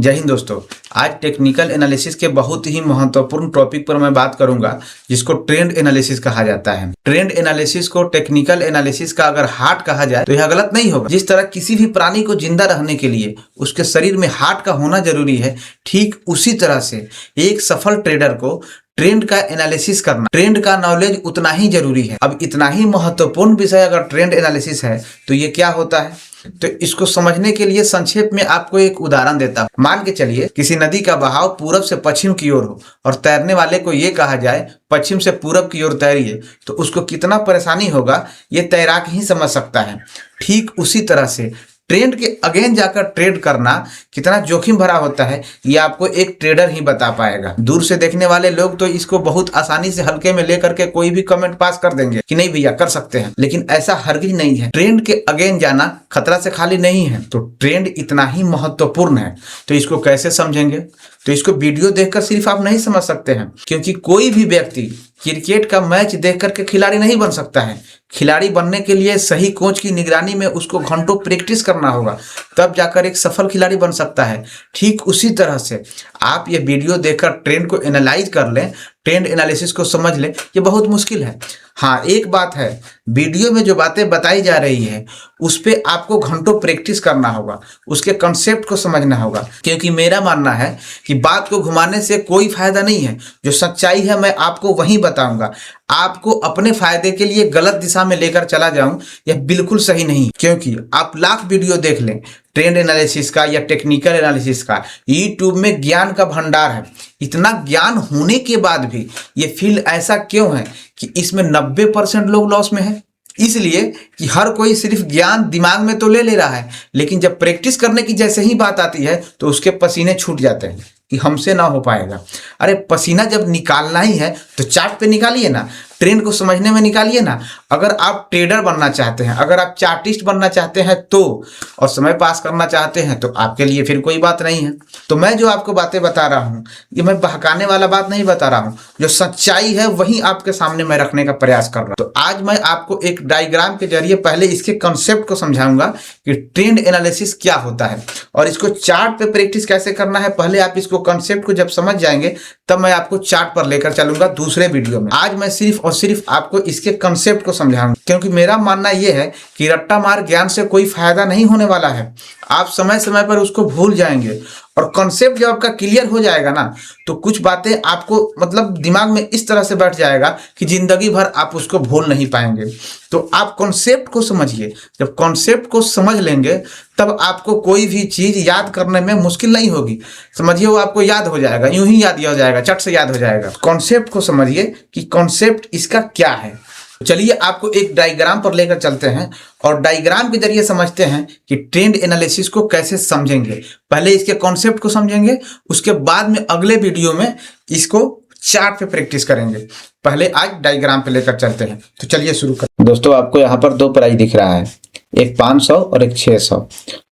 जय हिंद दोस्तों। आज टेक्निकल एनालिसिस के बहुत ही महत्वपूर्ण टॉपिक पर मैं बात करूंगा, जिसको ट्रेंड एनालिसिस कहा जाता है। ट्रेंड एनालिसिस को टेक्निकल एनालिसिस का अगर हार्ट कहा जाए तो यह गलत नहीं होगा। जिस तरह किसी भी प्राणी को जिंदा रहने के लिए उसके शरीर में हार्ट का होना जरूरी है, ठीक उसी तरह से एक सफल ट्रेडर को ट्रेंड का एनालिसिस करना, ट्रेंड का नॉलेज उतना ही जरूरी है। अब इतना ही महत्वपूर्ण विषय अगर ट्रेंड एनालिसिस है तो ये क्या होता है, तो इसको समझने के लिए संक्षेप में आपको एक उदाहरण देता हूं। मान के चलिए किसी नदी का बहाव पूरब से पश्चिम की ओर हो और तैरने वाले को ये कहा जाए पश्चिम से पूरब की ओर तैरिए, तो उसको कितना परेशानी होगा ये तैराक ही समझ सकता है। ठीक उसी तरह से ट्रेंड के अगेन जाकर ट्रेड करना कितना जोखिम भरा होता है, ये आपको एक ट्रेडर ही बता पाएगा। दूर से देखने वाले लोग तो इसको बहुत आसानी से हल्के में लेकर के कोई भी कमेंट पास कर देंगे कि नहीं भैया कर सकते हैं, लेकिन ऐसा हरगिज नहीं है। ट्रेंड के अगेन जाना खतरा से खाली नहीं है। तो ट्रेंड इतना ही महत्वपूर्ण है, तो इसको कैसे समझेंगे? तो इसको वीडियो देखकर सिर्फ आप नहीं समझ सकते हैं, क्योंकि कोई भी व्यक्ति क्रिकेट का मैच देख करके खिलाड़ी नहीं बन सकता है। खिलाड़ी बनने के लिए सही कोच की निगरानी में उसको घंटों प्रैक्टिस करना होगा, तब जाकर एक सफल खिलाड़ी बन सकता है। ठीक उसी तरह से आप ये वीडियो देखकर ट्रेंड को एनालाइज कर लें, ट्रेंड एनालिसिस को समझ लें, ये बहुत मुश्किल है। हाँ, एक बात है, वीडियो में जो बातें बताई जा रही है उस पर आपको घंटों प्रैक्टिस करना होगा, उसके कंसेप्ट को समझना होगा। क्योंकि मेरा मानना है कि बात को घुमाने से कोई फायदा नहीं है। जो सच्चाई है मैं आपको वही बताऊंगा। आपको अपने फायदे के लिए गलत दिशा में लेकर चला जाऊं, यह बिल्कुल सही नहीं। क्योंकि आप लाख वीडियो देख लें ट्रेंड एनालिसिस का या टेक्निकल एनालिसिस का, यूट्यूब में ज्ञान का भंडार है। इतना ज्ञान होने के बाद भी ये फील्ड ऐसा क्यों है कि इसमें 90% लोग लॉस में है? इसलिए कि हर कोई सिर्फ ज्ञान दिमाग में तो ले रहा है, लेकिन जब प्रैक्टिस करने की जैसे ही बात आती है तो उसके पसीने छूट जाते हैं कि हमसे ना हो पाएगा। अरे पसीना जब निकालना ही है तो चार्ट पे निकालिए ना, ट्रेंड को समझने में निकालिए ना। अगर आप ट्रेडर बनना चाहते हैं, अगर आप चार्टिस्ट बनना चाहते हैं तो, और समय पास करना चाहते हैं तो आपके लिए फिर कोई बात नहीं है। तो मैं जो आपको बातें बता रहा हूँ ये मैं बहकाने वाला बात नहीं बता रहा हूँ, जो सच्चाई है वही आपके सामने मैं रखने का प्रयास कर रहा हूँ। तो आज मैं आपको एक डायग्राम के जरिए पहले इसके कंसेप्ट को समझाऊंगा कि ट्रेंड एनालिसिस क्या होता है और इसको चार्ट पे प्रैक्टिस कैसे करना है। पहले आप इसको कंसेप्ट को जब समझ जाएंगे तब मैं आपको चार्ट पर लेकर चलूंगा दूसरे वीडियो में। आज मैं सिर्फ और सिर्फ आपको इसके कंसेप्ट को समझाऊंगा, क्योंकि मेरा मानना यह है कि रट्टा मार ज्ञान से कोई फायदा नहीं होने वाला है। आप समय समय पर उसको भूल जाएंगे और कॉन्सेप्ट जब आपका क्लियर हो जाएगा ना, तो कुछ बातें आपको मतलब दिमाग में इस तरह से बैठ जाएगा कि जिंदगी भर आप उसको भूल नहीं पाएंगे। तो आप कॉन्सेप्ट को समझिए। जब कॉन्सेप्ट को समझ लेंगे तब आपको कोई भी चीज याद करने में मुश्किल नहीं होगी। समझिए वो आपको याद हो जाएगा, यूं ही याद हो जाएगा, चट से याद हो जाएगा। कॉन्सेप्ट को समझिए कि कॉन्सेप्ट इसका क्या है। चलिए आपको एक डायग्राम पर लेकर चलते हैं और डायग्राम के जरिए समझते हैं कि ट्रेंड एनालिसिस को कैसे समझेंगे। पहले इसके कॉन्सेप्ट को समझेंगे, उसके बाद में अगले वीडियो में इसको चार्ट पे प्रैक्टिस करेंगे। पहले आज डायग्राम पे लेकर चलते हैं, तो चलिए शुरू करें। दोस्तों आपको यहाँ पर दो प्राइस दिख रहा है, एक 500 और एक 600।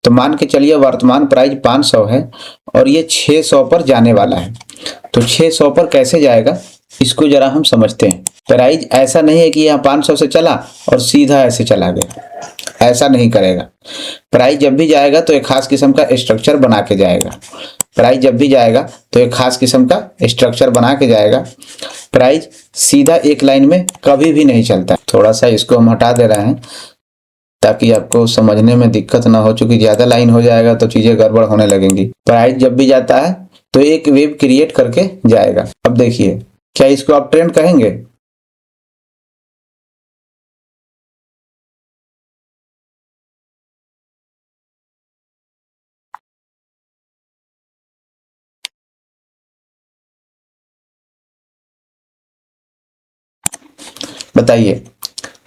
तो मान के चलिए वर्तमान प्राइस 500 है और ये 600 पर जाने वाला है। तो 600 पर कैसे जाएगा इसको जरा हम समझते हैं। प्राइस ऐसा नहीं है कि यहाँ 500 से चला और सीधा ऐसे चला गया, ऐसा नहीं करेगा। प्राइस जब भी जाएगा तो एक खास किस्म का स्ट्रक्चर बना के जाएगा। प्राइस जब भी जाएगा तो एक खास किस्म का स्ट्रक्चर बना के जाएगा। प्राइस सीधा एक लाइन में कभी भी नहीं चलता। थोड़ा सा इसको हम हटा दे रहे हैं ताकि आपको समझने में दिक्कत ना हो, चूंकि ज्यादा लाइन हो जाएगा तो चीजें गड़बड़ होने लगेंगी। प्राइस जब भी जाता है तो एक वेव क्रिएट करके जाएगा। अब देखिए, क्या इसको आप ट्रेंड कहेंगे? बताइए,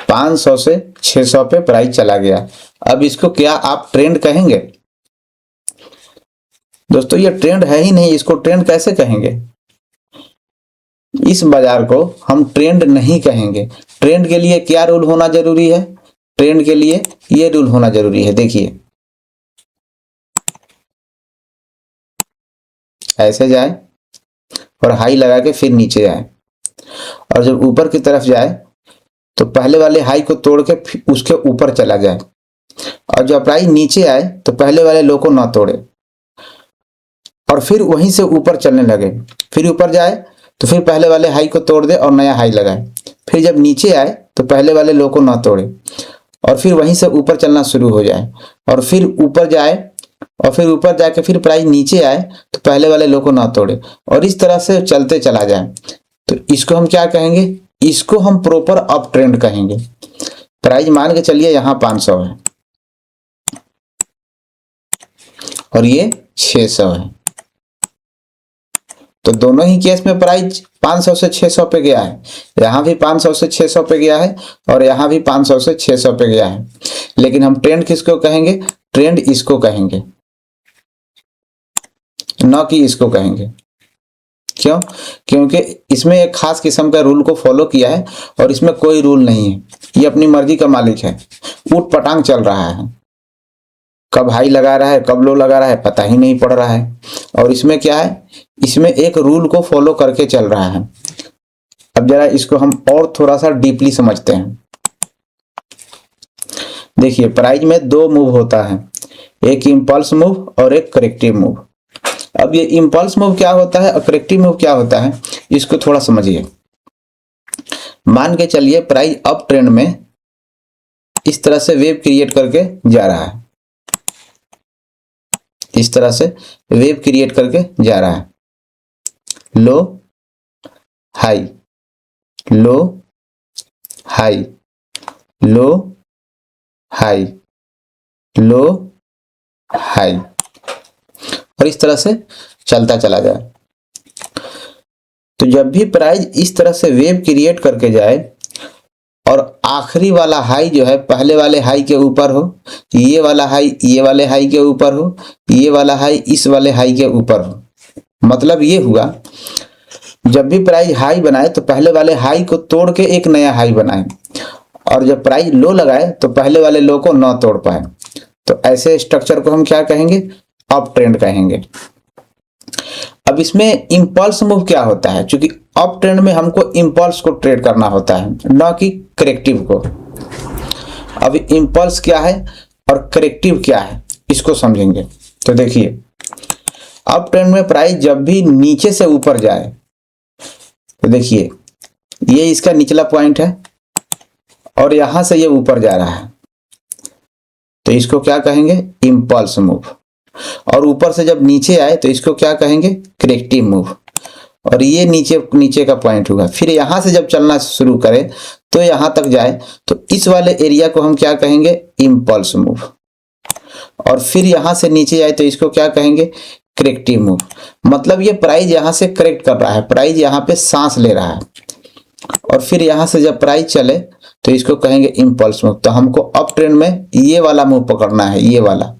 500 से 600 पे प्राइस चला गया, अब इसको क्या आप ट्रेंड कहेंगे? दोस्तों ये ट्रेंड है ही नहीं, इसको ट्रेंड कैसे कहेंगे? इस बाजार को हम ट्रेंड नहीं कहेंगे। ट्रेंड के लिए क्या रूल होना जरूरी है? ट्रेंड के लिए ये रूल होना जरूरी है, देखिए ऐसे जाए और हाई लगा के फिर नीचे आए, और जब ऊपर की तरफ जाए तो पहले वाले हाई को तोड़ के उसके ऊपर चला जाए, और जब प्राइस नीचे आए तो पहले वाले लो को ना तोड़े। और फिर वहीं से ऊपर चलने लगे, फिर ऊपर जाए तो फिर पहले वाले हाई को तोड़ दे और नया हाई लगाए, फिर जब नीचे आए तो पहले वाले लो को ना तोड़े और फिर वहीं से ऊपर चलना शुरू हो जाए और फिर ऊपर जाए और फिर ऊपर जाके फिर प्राइस नीचे आए तो पहले वाले लो को ना तोड़े और इस तरह से चलते चला जाए, तो इसको हम क्या कहेंगे? इसको हम प्रॉपर अप ट्रेंड कहेंगे। प्राइस मान के चलिए यहाँ 500 है और ये 600 है, तो दोनों ही केस में प्राइस 500 से 600 पे गया है। यहाँ भी 500 से 600 पे गया है और यहाँ भी 500 से 600 पे गया है, लेकिन हम ट्रेंड किसको कहेंगे? ट्रेंड इसको कहेंगे, न कि इसको कहेंगे। क्यों? क्योंकि इसमें एक खास किस्म का रूल को फॉलो किया है और इसमें कोई रूल नहीं है, ये अपनी मर्जी का मालिक है, ऊट पटांग चल रहा है, कब हाई लगा रहा है कब लो लगा रहा है पता ही नहीं पड़ रहा है। और इसमें क्या है? इसमें एक रूल को फॉलो करके चल रहा है। अब जरा इसको हम और थोड़ा सा डीपली समझते हैं। देखिए, प्राइस में दो मूव होता है, एक इंपल्स मूव और एक करेक्टिव मूव। अब ये इंपल्स मूव क्या होता है और करेक्टिव मूव क्या होता है, इसको थोड़ा समझिए। मान के चलिए प्राइस अप ट्रेंड में इस तरह से वेव क्रिएट करके जा रहा है, इस तरह से वेव क्रिएट करके जा रहा है, low high low high low high low high और इस तरह से चलता चला जाए। तो जब भी प्राइस इस तरह से वेव क्रिएट करके जाए और आखिरी वाला हाई जो है पहले वाले हाई के ऊपर हो, ये वाला हाई ये वाले हाई के ऊपर हो, ये वाला हाई इस वाले हाई के ऊपर हो, मतलब ये हुआ जब भी प्राइस हाई बनाए तो पहले वाले हाई को तोड़ के एक नया हाई बनाए और जब प्राइस लो लगाए तो पहले वाले लो को ना तोड़ पाए, तो ऐसे स्ट्रक्चर को हम क्या कहेंगे? अप ट्रेंड कहेंगे। अब इसमें इंपल्स मूव क्या होता है? क्योंकि अप ट्रेंड में हमको इंपल्स को ट्रेड करना होता है, न कि करेक्टिव को। अब इंपल्स क्या है और करेक्टिव क्या है, इसको समझेंगे। तो देखिए, अप ट्रेंड में प्राइस जब भी नीचे से ऊपर जाए, तो देखिए ये इसका निचला पॉइंट है और यहां से ये ऊपर जा रहा है, तो इसको क्या कहेंगे? Impulse move. और ऊपर से जब नीचे आए तो इसको क्या कहेंगे? Corrective move. और ये नीचे का पॉइंट होगा, फिर यहां से जब चलना शुरू करे तो यहां तक जाए तो इस वाले एरिया को हम क्या कहेंगे? Impulse move. और फिर यहां से नीचे आए तो इसको क्या कहेंगे? Corrective move. मतलब ये प्राइस यहां से करेक्ट कर रहा है, प्राइस यहां पे सांस ले रहा है और फिर यहां से जब प्राइस चले तो इसको कहेंगे इंपल्स मूव। तो हमको अप ट्रेंड में ये वाला मूव पकड़ना है, ये वाला,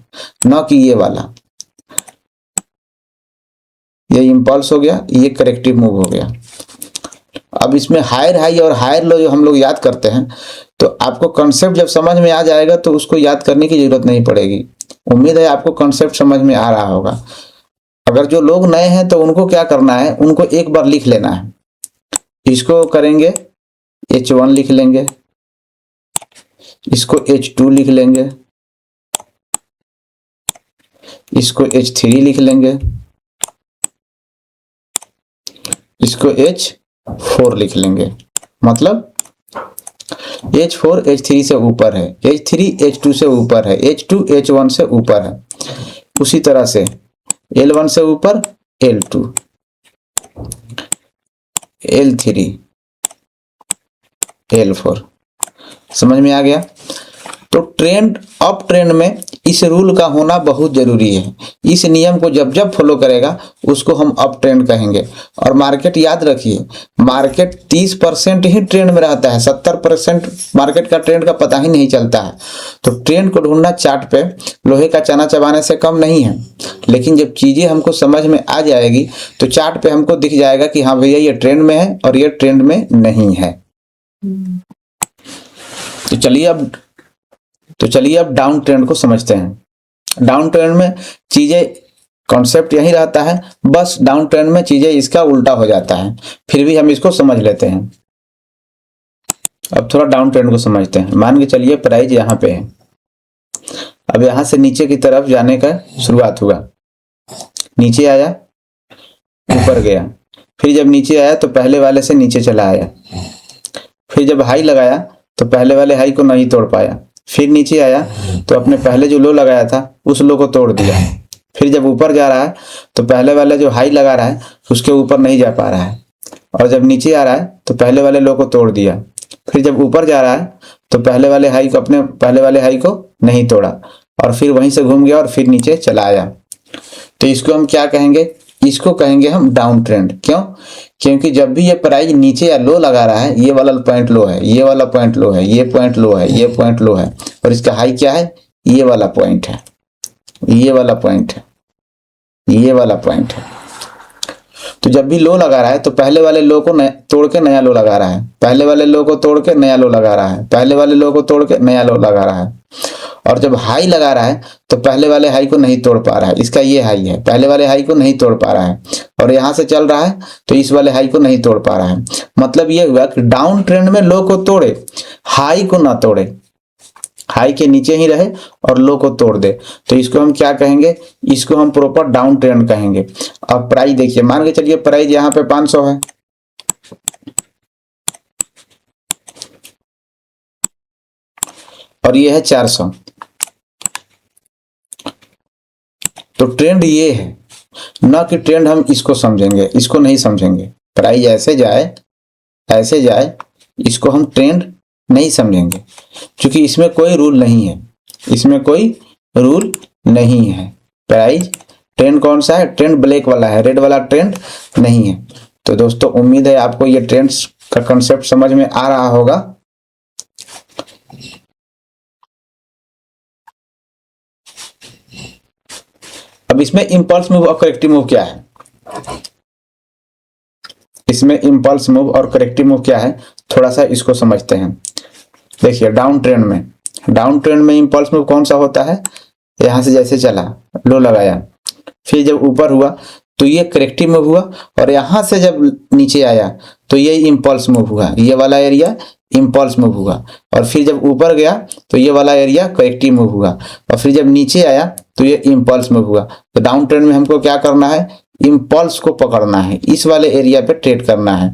न कि ये वाला। ये इंपल्स हो गया, ये करेक्टिव मूव हो गया। अब इसमें हायर हाई और हायर लो जो हम लोग याद करते हैं, तो आपको कॉन्सेप्ट जब समझ में आ जाएगा तो उसको याद करने की जरूरत नहीं पड़ेगी। उम्मीद है आपको कॉन्सेप्ट समझ में आ रहा होगा। अगर जो लोग नए हैं तो उनको क्या करना है? उनको एक बार लिख लेना है। इसको करेंगे H1 लिख लेंगे, इसको H2 लिख लेंगे, इसको H3 लिख लेंगे, इसको H4 लिख लेंगे। मतलब H4 H3 से ऊपर है, H3 H2 से ऊपर है, H2 H1 से ऊपर है। उसी तरह से L1 से ऊपर L2, L3, L4। समझ में आ गया? तो ट्रेंड अप ट्रेंड में इस रूल का होना बहुत जरूरी है। इस नियम को जब जब फॉलो करेगा उसको हम अप ट्रेंड कहेंगे। और मार्केट याद रखिए, मार्केट 30% ही ट्रेंड में रहता है, 70% मार्केट का ट्रेंड का पता ही नहीं चलता है। तो ट्रेंड को ढूंढना चार्ट पे लोहे का चना चबाने से कम नहीं है। लेकिन जब चीजें हमको समझ में आ जाएगी तो चार्ट पे हमको दिख जाएगा कि हाँ भैया ये ट्रेंड में है और ये ट्रेंड में नहीं है। तो चलिए अब डाउन ट्रेंड को समझते हैं। डाउन ट्रेंड में चीजें, कॉन्सेप्ट यही रहता है, बस डाउन ट्रेंड में चीजें इसका उल्टा हो जाता है, फिर भी हम इसको समझ लेते हैं। अब थोड़ा डाउन ट्रेंड को समझते हैं। मान के चलिए प्राइस यहाँ पे है, अब यहां से नीचे की तरफ जाने का शुरुआत हुआ, नीचे आया, ऊपर गया, फिर जब नीचे आया तो पहले वाले से नीचे चला आया, फिर जब हाई लगाया तो पहले वाले हाई को नहीं तोड़ पाया, फिर नीचे आया तो अपने पहले जो लो लगाया था उस लो को तोड़ दिया, फिर जब ऊपर जा रहा है तो पहले वाले जो हाई लगा रहा है उसके ऊपर नहीं जा पा रहा है, और जब नीचे आ रहा है तो पहले वाले लो को तोड़ दिया, फिर जब ऊपर जा रहा है तो पहले वाले हाई को अपने पहले वाले हाई को नहीं तोड़ा, और फिर वहीं से घूम गया और फिर नीचे चला आया। तो इसको हम क्या कहेंगे? इसको कहेंगे हम डाउन ट्रेंड। क्यों? क्योंकि जब भी ये प्राइस नीचे या लो लगा रहा है, ये वाला पॉइंट लो है, ये वाला पॉइंट लो है, ये पॉइंट लो है, ये पॉइंट लो है, और इसका हाई क्या है? ये वाला पॉइंट है, ये वाला पॉइंट है, ये वाला पॉइंट है। तो जब भी लो लगा रहा है तो पहले वाले लो को तोड़ के नया लो लगा रहा है, पहले वाले लो को तोड़ के नया लो लगा रहा है, पहले वाले लो को तोड़ के नया लो लगा रहा है। और जब हाई लगा रहा है तो पहले वाले हाई को नहीं तोड़ पा रहा है, इसका ये हाई है, पहले वाले हाई को नहीं तोड़ पा रहा है, और यहाँ से चल रहा है तो इस वाले हाई को नहीं तोड़ पा रहा है। मतलब ये हुआ कि डाउन ट्रेंड में लो को तोड़े, हाई को ना तोड़े, हाई के नीचे ही रहे और लो को तोड़ दे। तो इसको हम क्या कहेंगे? इसको हम प्रॉपर डाउन ट्रेंड कहेंगे। अब प्राइस देखिए, मान के चलिए प्राइस यहाँ पे 500 है, और ये है 400, तो ट्रेंड ये है ना कि ट्रेंड हम इसको समझेंगे, इसको नहीं समझेंगे। प्राइस ऐसे जाए इसको हम ट्रेंड नहीं समझेंगे, क्योंकि इसमें कोई रूल नहीं है, इसमें कोई रूल नहीं है। प्राइस ट्रेंड कौन सा है? ट्रेंड ब्लैक वाला है, रेड वाला ट्रेंड नहीं है। तो दोस्तों उम्मीद है आपको ये ट्रेंड्स का कंसेप्ट समझ में आ रहा होगा। अब इसमें इंपल्स मूव और करेक्टिव मूव क्या है? इसमें इंपल्स मूव और करेक्टिव मूव क्या है, थोड़ा सा इसको समझते हैं। देखिए डाउन ट्रेंड में इंपल्स मूव कौन सा होता है? यहां से जैसे चला, लो लगाया, फिर जब ऊपर हुआ तो ये करेक्टिव मूव हुआ, और यहां से जब नीचे आया तो ये इंपल्स मूव हुआ, ये वाला एरिया इंपल्स मूव हुआ, और फिर जब ऊपर गया तो ये वाला एरिया करेक्टिव मूव हुआ, और फिर जब नीचे आया तो ये इंपल्स मूव हुआ। तो डाउन ट्रेंड में हमको क्या करना है? इंपल्स को पकड़ना है, इस वाले एरिया पे ट्रेड करना है,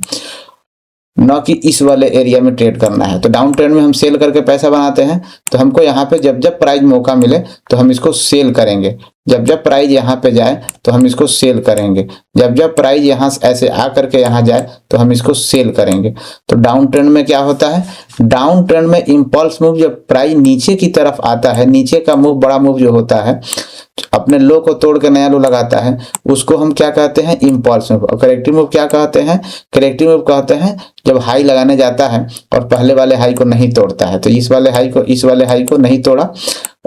न कि इस वाले एरिया में ट्रेड करना है। तो डाउन ट्रेंड में हम सेल करके पैसा बनाते हैं, तो हमको यहाँ पे जब जब प्राइस मौका मिले तो हम इसको सेल करेंगे, जब जब प्राइस यहाँ पे जाए तो हम इसको सेल करेंगे, जब जब प्राइस यहाँ से ऐसे आ करके यहाँ जाए तो हम इसको सेल करेंगे। तो डाउन ट्रेंड में क्या होता है? डाउन ट्रेंड में इंपल्स मूव, जब प्राइस नीचे की तरफ आता है, नीचे का मूव, बड़ा मूव जो होता है, अपने लो को तोड़ के नया लो लगाता है, उसको हम क्या कहते हैं? Impulse move. और करेक्टिव मूव क्या कहते हैं? करेक्टिव मूव कहते हैं जब हाई लगाने जाता है और पहले वाले हाई को नहीं तोड़ता है, तो इस वाले हाई को नहीं तोड़ा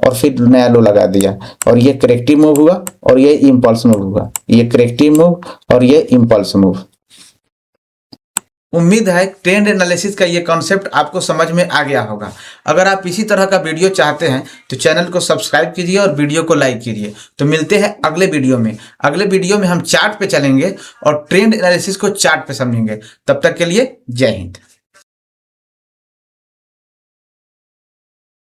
और फिर नया लो लगा दिया, और ये करेक्टिव मूव हुआ और ये इंपल्स मूव हुआ, ये करेक्टिव मूव और ये इंपल्स मूव। उम्मीद है ट्रेंड एनालिसिस का ये कॉन्सेप्ट आपको समझ में आ गया होगा। अगर आप इसी तरह का वीडियो चाहते हैं तो चैनल को सब्सक्राइब कीजिए और वीडियो को लाइक कीजिए। तो मिलते हैं अगले वीडियो में। अगले वीडियो में हम चार्ट पे चलेंगे और ट्रेंड एनालिसिस को चार्ट पे समझेंगे। तब तक के लिए जय हिंद।